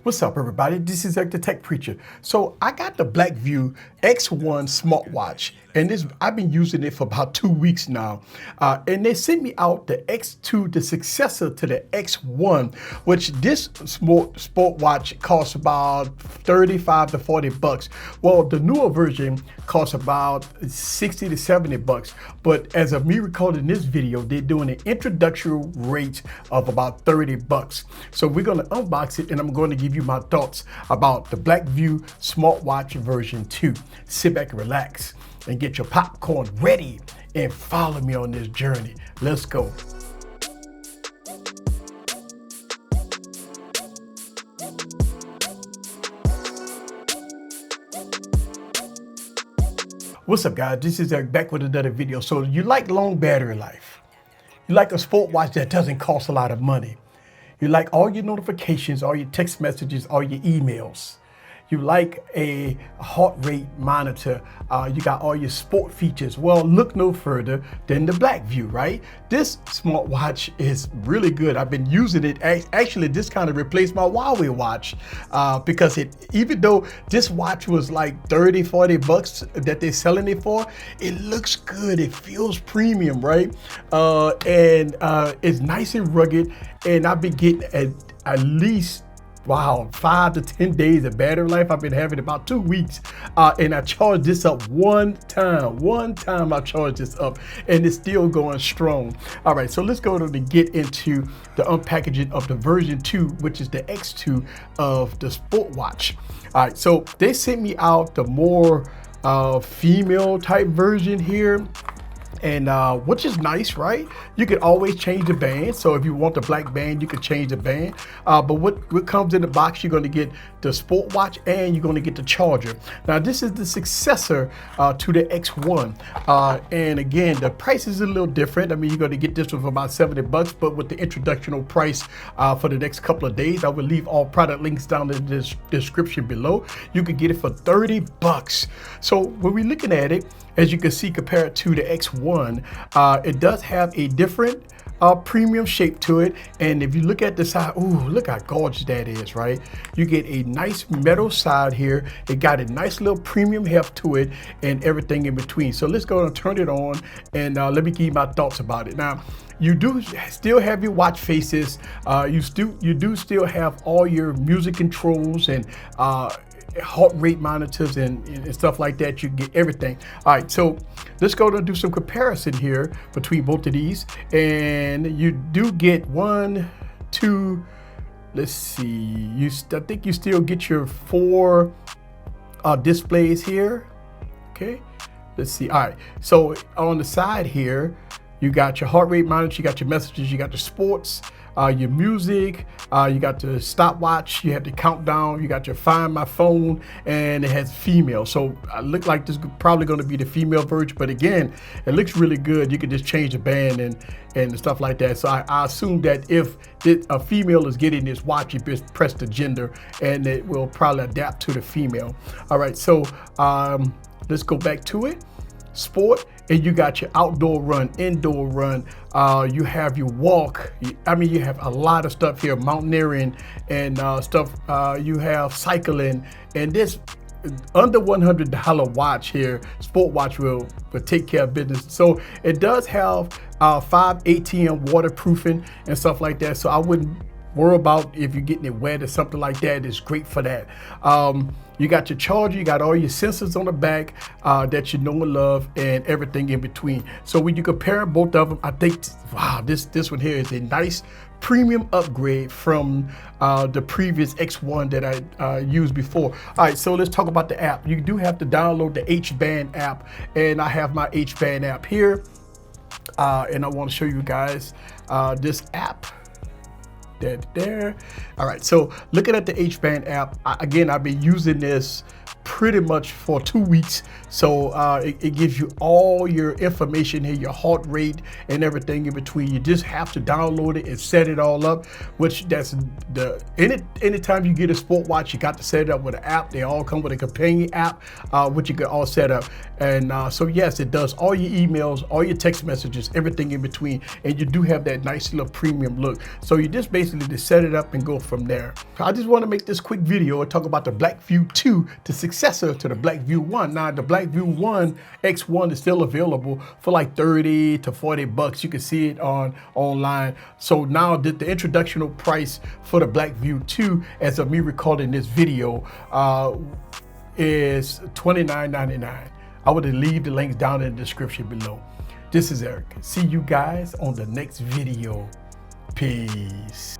What's up, everybody? This is the Tech Preacher. So I got the Blackview X1 smartwatch, and I've been using it for about 2 weeks now. And they sent me out the X2, the successor to the X1, which this sport watch costs about 35 to 40 bucks. Well, the newer version costs about 60 to 70 bucks. But as of me recording this video, they're doing an introductory rate of about 30 bucks. So we're going to unbox it, and I'm going to give you my thoughts about the Blackview smartwatch version 2. Sit back and relax and get your popcorn ready and follow me on this journey. Let's go. What's up, guys? This is Eric back with another video. So you like long battery life. You like a sport watch that doesn't cost a lot of money. You like all your notifications, all your text messages, all your emails. You like a heart rate monitor. You got all your sport features. Well, look no further than the Blackview, right? This smartwatch is really good. I've been using it. Actually, this kind of replaced my Huawei watch because even though this watch was like 30, 40 bucks that they're selling it for, it looks good. It feels premium, right? And it's nice and rugged. And I've been getting at least 5 to 10 days of battery life. I've been having about 2 weeks, and I charged this up one time I charged this up, and it's still going strong. All right, so let's go to get into the unpackaging of the version 2, which is the X2 of the sport watch. All right, so they sent me out the more female type version here, and which is nice, right? You can always change the band. So if you want the black band, you can change the band. But what comes in the box, you're going to get the sport watch and you're going to get the charger. Now this is the successor to the X1. And again, the price is a little different. I mean, you're going to get this one for about 70 bucks, but with the introductional price for the next couple of days, I will leave all product links down in the description below. You could get it for 30 bucks. So when we're looking at it, as you can see, compared to the X1, it does have a different premium shape to it. And if you look at the side, ooh, look how gorgeous that is, right? You get a nice metal side here. It got a nice little premium heft to it and everything in between. So let's go and turn it on, and let me give you my thoughts about it. Now, you do still have your watch faces. You do still have all your music controls and heart rate monitors and stuff like that. You get everything. All right, so let's go to do some comparison here between both of these, and you do get one, two, let's see, I think you still get your 4 displays here. Okay, let's see. All right, so on the side here, you got your heart rate monitor, you got your messages, you got the sports, your music, you got the stopwatch, you have the countdown, you got your Find My Phone, and it has female. So I look like this is probably going to be the female version, but again, it looks really good. You can just change the band and stuff like that. So I assume that if a female is getting this watch, you just press the gender and it will probably adapt to the female. All right, so let's go back to it. Sport, and you got your outdoor run, indoor run, you have your walk. I mean, you have a lot of stuff here, mountaineering and stuff. You have cycling, and this under $100 watch here, sport watch will take care of business. So it does have 5 ATM waterproofing and stuff like that. So I wouldn't worry about if you're getting it wet or something like that. It's great for that. You got your charger, you got all your sensors on the back that you know and love, and everything in between. So when you compare both of them, I think, wow, this one here is a nice premium upgrade from the previous X1 that I used before. All right, so let's talk about the app. You do have to download the H-Band app, and I have my H-Band app here, and I want to show you guys this app. There. All right, so looking at the H-Band app, again, I've been using this pretty much for 2 weeks. So it gives you all your information here, your heart rate and everything in between. You just have to download it and set it all up, which that's anytime you get a sport watch, you got to set it up with an app. They all come with a companion app, which you can all set up. And so yes, it does all your emails, all your text messages, everything in between. And you do have that nice little premium look. So you just basically just set it up and go from there. I just want to make this quick video and talk about the Blackview 2, the successor to the Blackview 1. Now the Blackview 1 X1 is still available for like 30 to 40 bucks. You can see it online. So now the introductional price for the Blackview 2, as of me recording this video, is $29.99. I would leave the links down in the description below. This is Eric. See you guys on the next video. Peace.